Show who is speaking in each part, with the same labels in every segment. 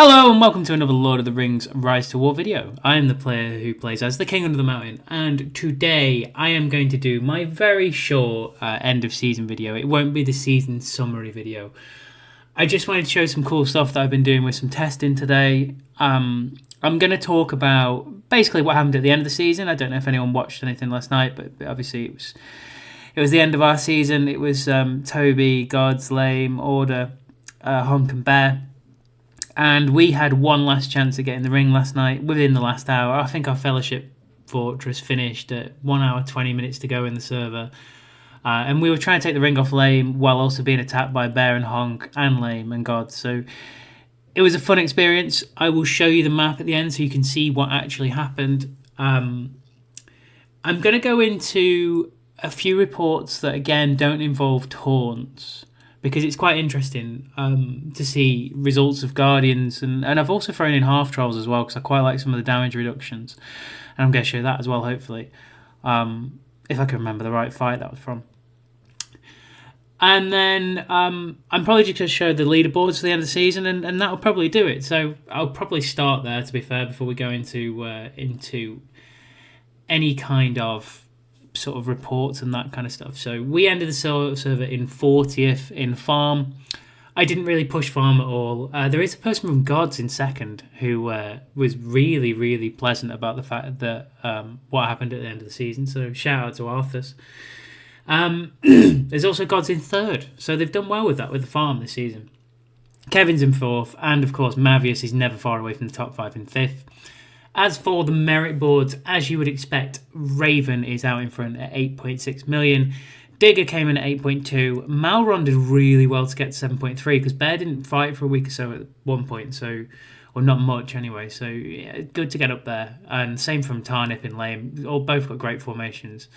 Speaker 1: Hello and welcome to another Lord of the Rings Rise to War video. I am the player who plays as the King Under the Mountain, and today I am going to do my very short end of season video. It won't be the season summary video. I just wanted to show some cool stuff that I've been doing with some testing today. I'm going to talk about basically what happened at the end of the season. I don't know if anyone watched anything last night, but obviously it was the end of our season. It was Toby, Gods, Lame, Order, Honk and Bear. And we had one last chance at getting the ring last night within the last hour. I think our Fellowship Fortress finished at 1 hour, 20 minutes to go in the server. And we were trying to take the ring off Lame while also being attacked by Bear and Honk and Lame and God. So it was a fun experience. I will show you the map at the end so you can see what actually happened. I'm going to go into a few reports that, again, don't involve taunts, because it's quite interesting to see results of Guardians. And I've also thrown in half trolls as well, because I quite like some of the damage reductions. And I'm going to show that as well, hopefully. If I can remember the right fight that was from. And then I'm probably just going to show the leaderboards for the end of the season, and that'll probably do it. So I'll probably start there, to be fair, before we go into any kind of sort of reports and that kind of stuff. So we ended the server in 40th in farm. I didn't really push farm at all. There is a person from Gods in second who was really, really pleasant about the fact that what happened at the end of the season. So shout out to Arthurs. There's also Gods in third. So they've done well with that, with the farm this season. Kevin's in fourth. And of course, Mavius is never far away from the top 5 in fifth. As for the merit boards, as you would expect, Raven is out in front at 8.6 million. Digger came in at 8.2. Malron did really well to get to 7.3 because Bear didn't fight for a week or so at one point, or not much anyway. So yeah, good to get up there. And same from Tarnip and Lame. Both got great formations.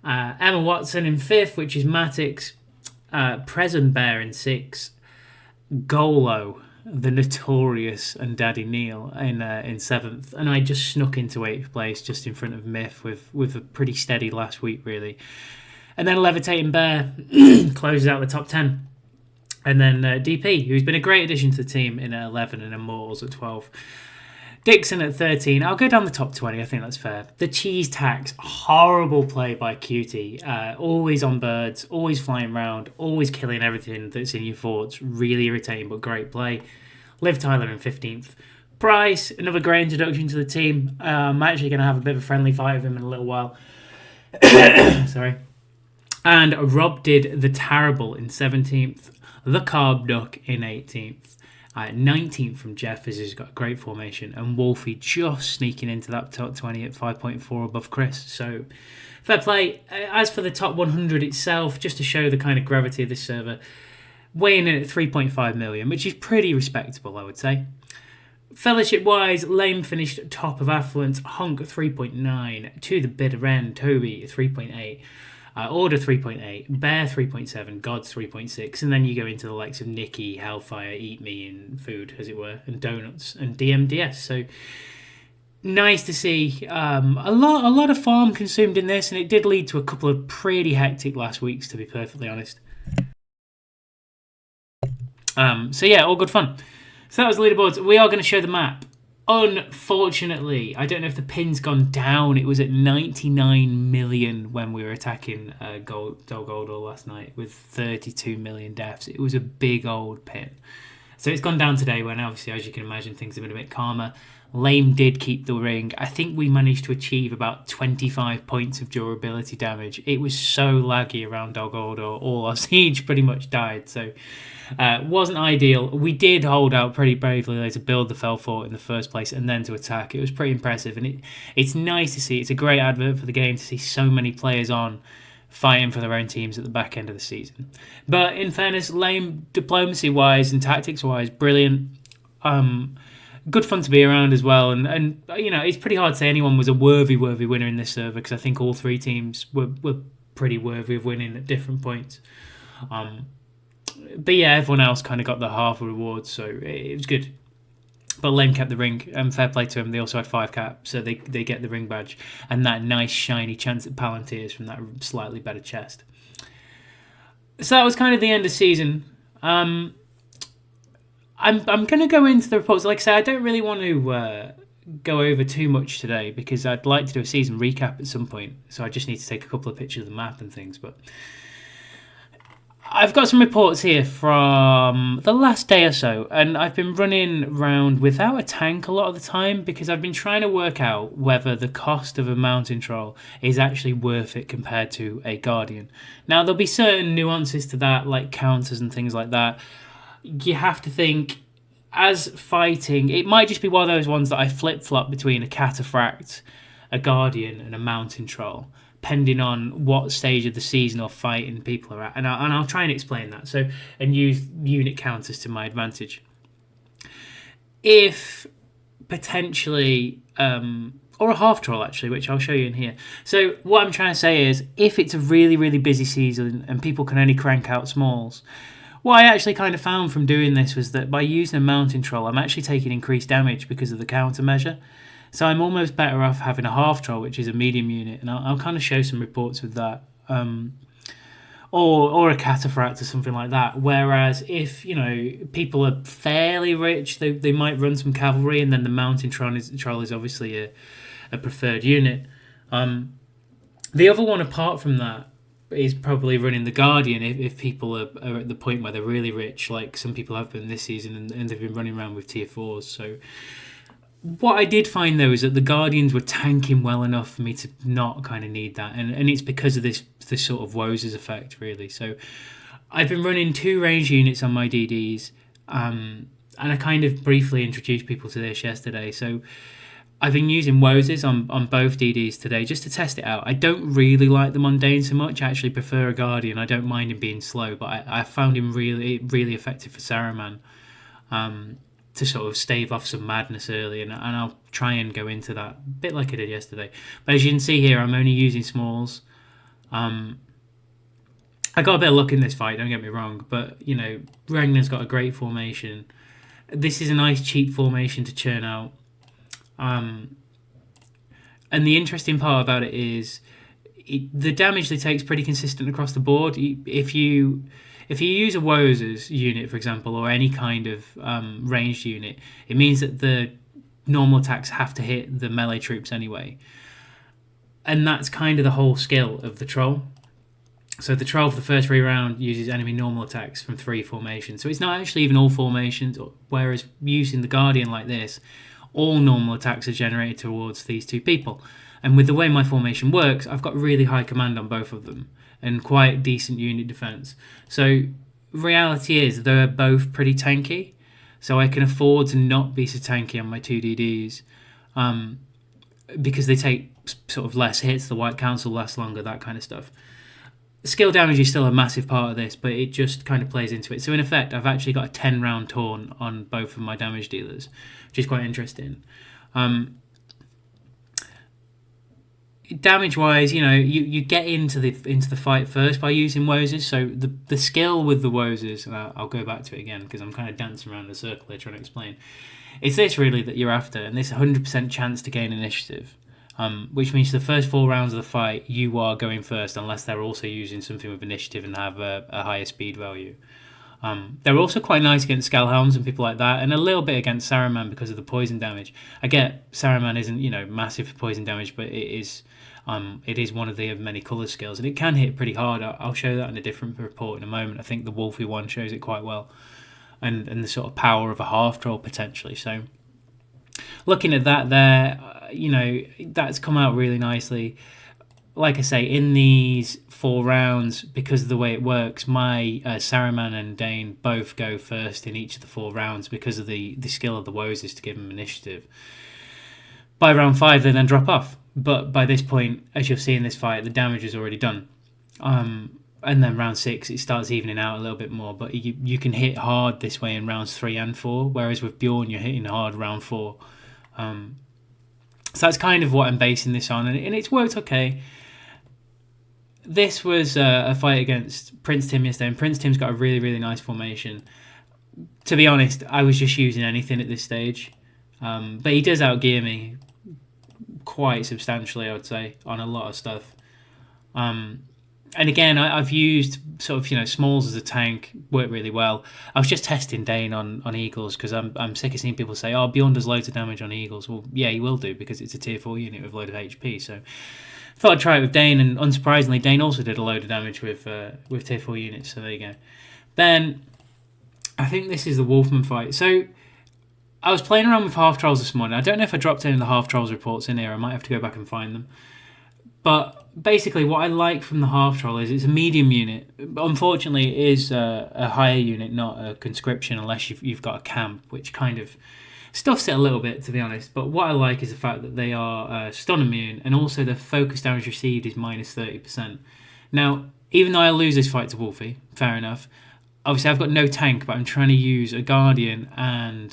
Speaker 1: Emma Watson in 5th, which is Matix. Present Bear in 6th. Golo, the notorious, and Daddy Neil in 7th, and I just snuck into 8th place just in front of Myth with a pretty steady last week, really. And then Levitating Bear closes out the top 10, and then DP, who's been a great addition to the team, in 11, and Immortals at 12. Dixon at 13. I'll go down the top 20. I think that's fair. The Cheese Tax, horrible play by Cutie. Always on birds, always flying around, always killing everything that's in your forts. Really irritating, but great play. Liv Tyler in 15th. Price, another great introduction to the team. I'm actually going to have a bit of a friendly fight with him in a little while. Sorry. And Rob did the Terrible in 17th. The Carb Duck in 18th. 19th from Jeff, who's got a great formation, and Wolfie just sneaking into that top 20 at 5.4 above Chris. So fair play. As for the top 100 itself, just to show the kind of gravity of this server, weighing in at 3.5 million, which is pretty respectable, I would say. Fellowship wise, Lame finished top of Affluence, Honk 3.9, to the bitter end, Toby 3.8. Order 3.8, Bear 3.7, Gods 3.6, and then you go into the likes of Nikki, Hellfire, Eat Me, and Food, as it were, and Donuts, and DMDS. So nice to see a lot of farm consumed in this, and it did lead to a couple of pretty hectic last weeks, to be perfectly honest. So yeah, all good fun. So that was the leaderboards. We are going to show the map. Unfortunately, I don't know if the pin's gone down. It was at 99 million when we were attacking Dol Guldur last night with 32 million deaths. It was a big old pin. So it's gone down today when, obviously, as you can imagine, things have been a bit calmer. Lame did keep the ring. I think we managed to achieve about 25 points of durability damage. It was so laggy around Dol Guldur. All our siege pretty much died. So wasn't ideal. We did hold out pretty bravely though, to build the Fell Fort in the first place and then to attack. It was pretty impressive, and it's nice to see. It's a great advert for the game to see so many players on fighting for their own teams at the back end of the season. But in fairness, Lame, diplomacy wise and tactics wise, brilliant. Good fun to be around as well, and you know, it's pretty hard to say anyone was a worthy winner in this server, because I think all three teams were pretty worthy of winning at different points. But yeah, everyone else kind of got the half rewards, so it was good. But Lame kept the ring, and fair play to him. They also had 5 caps, so they get the ring badge and that nice shiny chance at Palantirs from that slightly better chest. So that was kind of the end of season. I I'm going to go into the reports. Like I say, I don't really want to go over too much today because I'd like to do a season recap at some point. So I just need to take a couple of pictures of the map and things. But I've got some reports here from the last day or so, and I've been running around without a tank a lot of the time because I've been trying to work out whether the cost of a mountain troll is actually worth it compared to a guardian. Now, there'll be certain nuances to that, like counters and things like that. You have to think, as fighting, it might just be one of those ones that I flip-flop between a cataphract, a guardian, and a mountain troll, depending on what stage of the season or fighting people are at. And I'll try and explain that. So, and use unit counters to my advantage. If potentially, or a half troll actually, which I'll show you in here. So what I'm trying to say is, if it's a really, really busy season and people can only crank out smalls, what I actually kind of found from doing this was that by using a mountain troll, I'm actually taking increased damage because of the countermeasure. So I'm almost better off having a half troll, which is a medium unit, and I'll kind of show some reports with that, or a cataphract or something like that. Whereas if people are fairly rich, they might run some cavalry, and then the mountain troll is obviously a preferred unit. The other one apart from that is probably running the guardian if people are at the point where they're really rich, like some people have been this season, and they've been running around with tier 4s. So what I did find, though, is that the Guardians were tanking well enough for me to not kind of need that. And it's because of this sort of Woes' effect, really. So I've been running 2 range units on my DDs. And I kind of briefly introduced people to this yesterday. So I've been using Woes' on both DDs today just to test it out. I don't really like the Mundane so much. I actually prefer a Guardian. I don't mind him being slow, but I found him really, really effective for Saruman. To sort of stave off some madness early, and I'll try and go into that a bit like I did yesterday. But as you can see here, I'm only using smalls. I got a bit of luck in this fight, don't get me wrong, but Ragnar's got a great formation. This is a nice cheap formation to churn out. And the interesting part about it is the damage they take is pretty consistent across the board. If you use a Woes' unit, for example, or any kind of ranged unit, it means that the normal attacks have to hit the melee troops anyway. And that's kind of the whole skill of the troll. So the troll for the first 3 rounds uses enemy normal attacks from 3 formations. So it's not actually even all formations, whereas using the Guardian like this, all normal attacks are generated towards these 2 people. And with the way my formation works, I've got really high command on both of them and quite decent unit defense. So reality is they're both pretty tanky, so I can afford to not be so tanky on my 2 DDs because they take sort of less hits, the White Council lasts longer, that kind of stuff. Skill damage is still a massive part of this, but it just kind of plays into it. So in effect, I've actually got a 10 round taunt on both of my damage dealers, which is quite interesting. Damage wise, you get into the fight first by using Woes'. So the skill with the Woes', I'll go back to it again because I'm kind of dancing around in a circle here trying to explain. It's this really that you're after, and this 100% chance to gain initiative, which means the first 4 rounds of the fight you are going first unless they're also using something with initiative and have a higher speed value. They're also quite nice against Scalhelms and people like that, and a little bit against Saruman because of the poison damage. I get Saruman isn't massive for poison damage, but it is one of the many colour skills, and it can hit pretty hard. I'll show that in a different report in a moment. I think the Wolfie one shows it quite well, and the sort of power of a half troll potentially. So looking at that there, that's come out really nicely. Like I say, in these 4 rounds, because of the way it works, my Saruman and Dane both go first in each of the 4 rounds because of the skill of the Woes is to give them initiative. By round 5, they then drop off. But by this point, as you'll see in this fight, the damage is already done. And then round 6, it starts evening out a little bit more. But you can hit hard this way in rounds 3 and 4, whereas with Bjorn, you're hitting hard round 4. So that's kind of what I'm basing this on, and it's worked okay. This was a fight against Prince Tim yesterday, and Prince Tim's got a really, really nice formation. To be honest, I was just using anything at this stage. But he does outgear me quite substantially, I would say, on a lot of stuff. And again, I've used sort of, smalls as a tank, worked really well. I was just testing Dane on Eagles because I'm sick of seeing people say, oh, Beyond does loads of damage on Eagles. Well, yeah, he will do because it's a tier 4 unit with a load of HP. So I thought I'd try it with Dane, and unsurprisingly, Dane also did a load of damage with tier 4 units. So there you go. Then I think this is the Wolfman fight. So I was playing around with half trolls this morning. I don't know if I dropped any of the half trolls reports in here. I might have to go back and find them. But basically, what I like from the half troll is it's a medium unit. Unfortunately, it is a higher unit, not a conscription, unless you've got a camp, which kind of stuffs it a little bit, to be honest. But what I like is the fact that they are stun immune, and also the focus damage received is minus 30%. Now, even though I lose this fight to Wolfie, fair enough. Obviously, I've got no tank, but I'm trying to use a Guardian and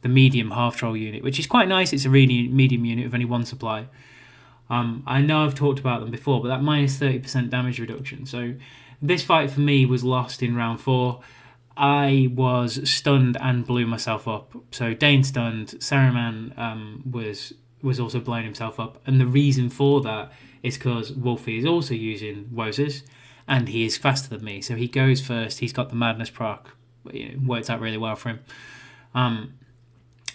Speaker 1: the medium half troll unit, which is quite nice. It's a really medium unit with only one supply. I know I've talked about them before, but that minus 30% damage reduction. So this fight for me was lost in round 4. I was stunned and blew myself up. So Dane stunned, Saruman was also blowing himself up. And the reason for that is because Wolfie is also using Woses, and he is faster than me. So he goes first, he's got the Madness proc. It works out really well for him.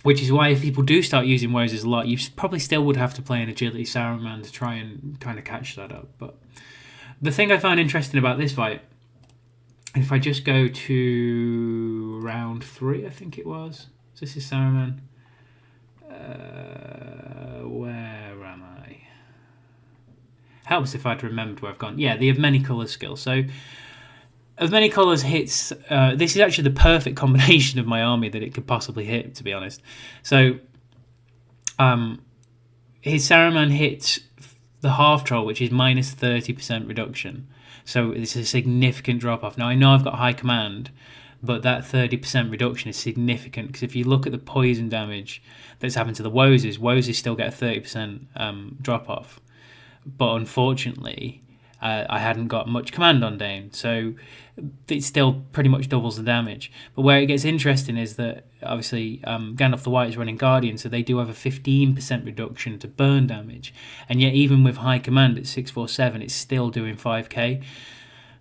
Speaker 1: Which is why if people do start using Woses a lot, you probably still would have to play an Agility Saruman to try and kind of catch that up. But the thing I found interesting about this fight, if I just go to round 3, I think it was. So this is Saruman. Where am I? Helps if I'd remembered where I've gone. Yeah, the of many colours skill. So of many colours hits, this is actually the perfect combination of my army that it could possibly hit, to be honest. So his Saruman hits the half troll, which is minus 30% reduction. So it's a significant drop off. Now I know I've got high command, but that 30% reduction is significant because if you look at the poison damage that's happened to the Woses still get a 30% drop off. But unfortunately, I hadn't got much command on Dane, so it still pretty much doubles the damage. But where it gets interesting is that obviously Gandalf the White is running Guardian, so they do have a 15% reduction to burn damage, and yet even with high command at 647, it's still doing 5k.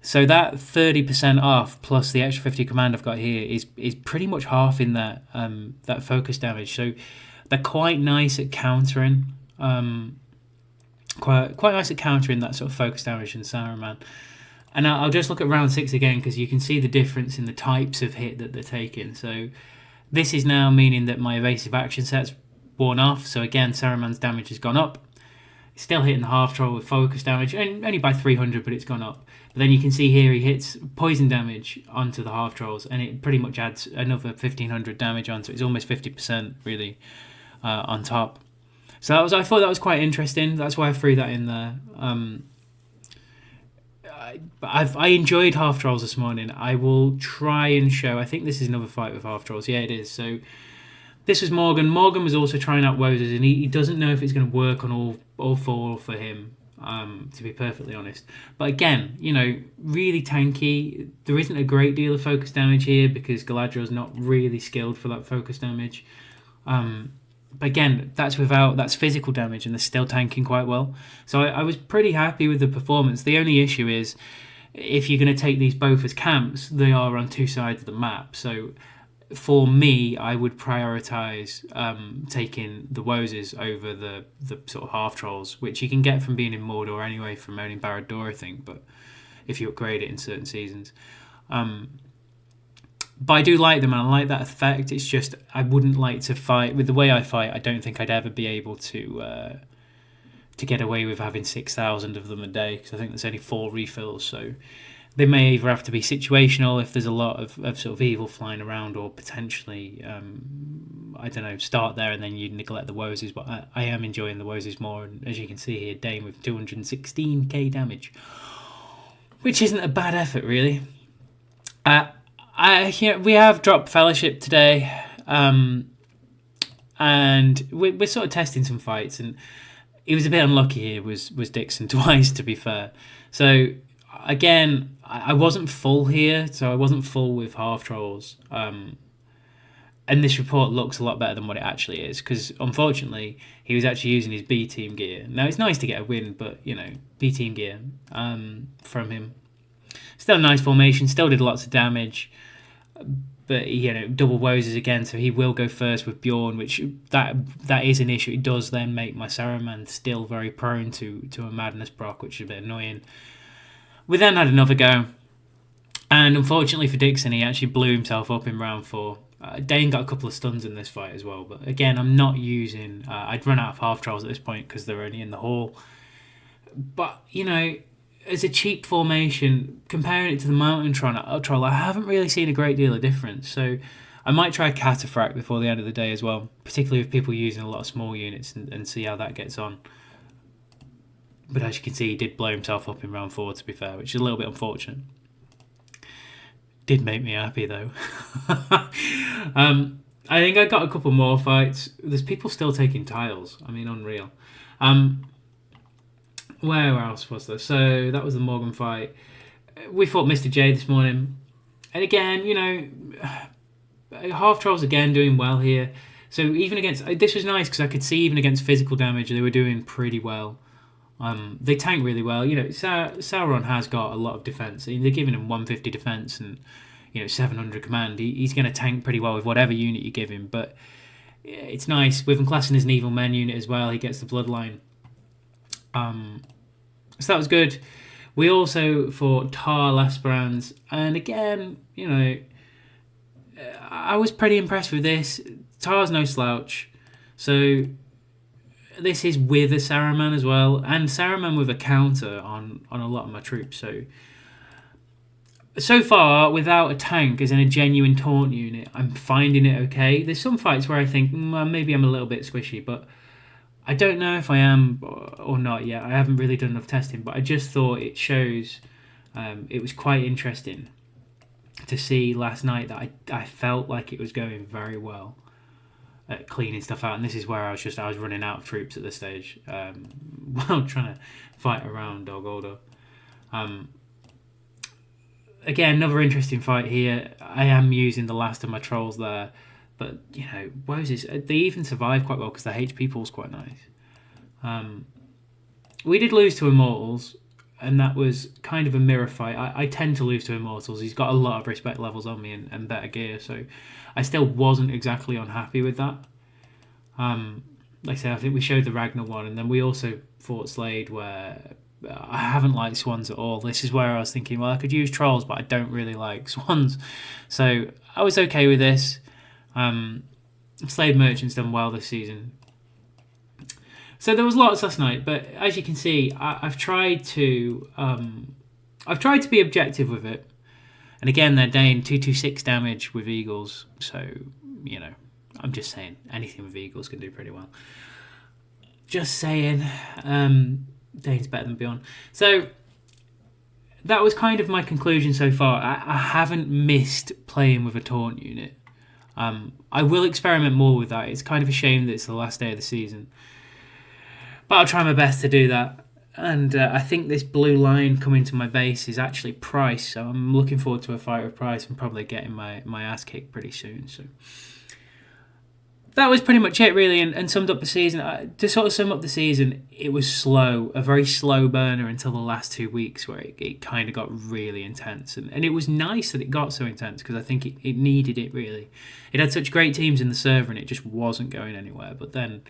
Speaker 1: So that 30% off plus the extra 50 command I've got here is pretty much half in that focus damage. So they're quite nice at countering. Quite nice at countering that sort of focus damage in Saruman. And I'll just look at round 6 again because you can see the difference in the types of hit that they're taking. So this is now meaning that my evasive action set's worn off. So again, Saruman's damage has gone up. It's still hitting the half troll with focus damage, and only by 300, but it's gone up. But then you can see here he hits poison damage onto the half trolls, and it pretty much adds another 1500 damage onto it. It's almost 50% really on top. So I thought that was quite interesting. That's why I threw that in there. I enjoyed half trolls this morning. I will try and show. I think this is another fight with half trolls. Yeah, it is. So this was Morgan. Morgan was also trying out Woses, and he doesn't know if it's going to work on all 4 for him. To be perfectly honest, but again, really tanky. There isn't a great deal of focus damage here because Galadriel's not really skilled for that focus damage. But again, that's physical damage, and they're still tanking quite well. So I was pretty happy with the performance. The only issue is, if you're going to take these both as camps, they are on 2 sides of the map. So for me, I would prioritise taking the Woses over the sort of half trolls, which you can get from being in Mordor anyway, from owning Barad-dûr, I think. But if you upgrade it in certain seasons. But I do like them, and I like that effect. It's just I wouldn't like to fight with the way I fight. I don't think I'd ever be able to get away with having 6,000 of them a day because I think there's only 4 refills. So they may either have to be situational if there's a lot of sort of evil flying around, or potentially I don't know, start there and then you neglect the Woses. But I am enjoying the Woses more, and as you can see here, Dane with 216k damage, which isn't a bad effort really. We have dropped Fellowship today, and we're sort of testing some fights, and he was a bit unlucky here, was Dixon twice, to be fair. So again, I wasn't full here, so I wasn't full with half trolls. And this report looks a lot better than what it actually is, because unfortunately he was actually using his B team gear. Now it's nice to get a win, but B team gear from him. Still a nice formation, still did lots of damage, but double woes again, so he will go first with Bjorn, which that is an issue. It does then make my Saruman still very prone to a Madness proc, which is a bit annoying. We then had another go, and unfortunately for Dixon, he actually blew himself up in round 4. Dane got a couple of stuns in this fight as well, but again, I'm not using... I'd run out of half trolls at this point because they're only in the hall. But, as a cheap formation, comparing it to the Mountain Troll, I haven't really seen a great deal of difference. So I might try Cataphract before the end of the day as well, particularly with people using a lot of small units, and see how that gets on. But as you can see, he did blow himself up in round 4, to be fair, which is a little bit unfortunate. Did make me happy though. I think I got a couple more fights. There's people still taking tiles. I mean, unreal. Where else was there? So that was the Morgan fight. We fought Mr. J this morning, and again, half trolls again doing well here. So even against this was nice because I could see even against physical damage they were doing pretty well. They tank really well. Sauron has got a lot of defense. They're giving him 150 defense and 700 command. He's going to tank pretty well with whatever unit you give him. But it's nice with him classing as an evil men unit as well. He gets the bloodline. So that was good. We also fought Tar Lasperans, and again, I was pretty impressed with this. Tar's no slouch, so. This is with a Saruman as well, and Saruman with a counter on a lot of my troops. So far, without a tank as in a genuine taunt unit, I'm finding it okay. There's some fights where I think maybe I'm a little bit squishy, but I don't know if I am or not yet. I haven't really done enough testing, but I just thought it shows. It was quite interesting to see last night that I felt like it was going very well. Cleaning stuff out, and this is where I was running out of troops at this stage while trying to fight around Dog Order. Again, another interesting fight here. I am using the last of my trolls there, but Woses, they even survive quite well because the HP pool's quite nice. We did lose to Immortals, and that was kind of a mirror fight. I tend to lose to Immortals. He's got a lot of respect levels on me and better gear, so I still wasn't exactly unhappy with that. Like I say, I think we showed the Ragnar one, and then we also fought Slade, where I haven't liked Swans at all. This is where I was thinking, well, I could use Trolls, but I don't really like Swans. So I was okay with this. Slade Merchant's done well this season. So there was lots last night, but as you can see, I've tried to be objective with it. And again, they're Dane 226 damage with Eagles, so I'm just saying anything with Eagles can do pretty well. Just saying, Dane's better than Bjorn. So that was kind of my conclusion so far. I haven't missed playing with a taunt unit. I will experiment more with that. It's kind of a shame that it's the last day of the season. But I'll try my best to do that. And I think this blue line coming to my base is actually Price. So I'm looking forward to a fight with Price and probably getting my ass kicked pretty soon. So that was pretty much it, really, and summed up the season. To sort of sum up the season, it was slow, a very slow burner until the last 2 weeks where it kind of got really intense. And it was nice that it got so intense because I think it needed it, really. It had such great teams in the server and it just wasn't going anywhere. But then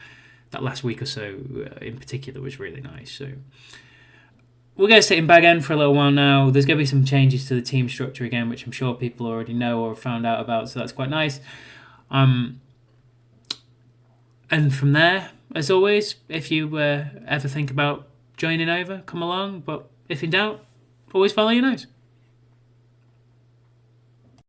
Speaker 1: that last week or so in particular was really nice. So we're going to sit in Bag End for a little while now. There's going to be some changes to the team structure again, which I'm sure people already know or have found out about, so that's quite nice. And from there, as always, if you ever think about joining over, come along. But if in doubt, always follow your nose.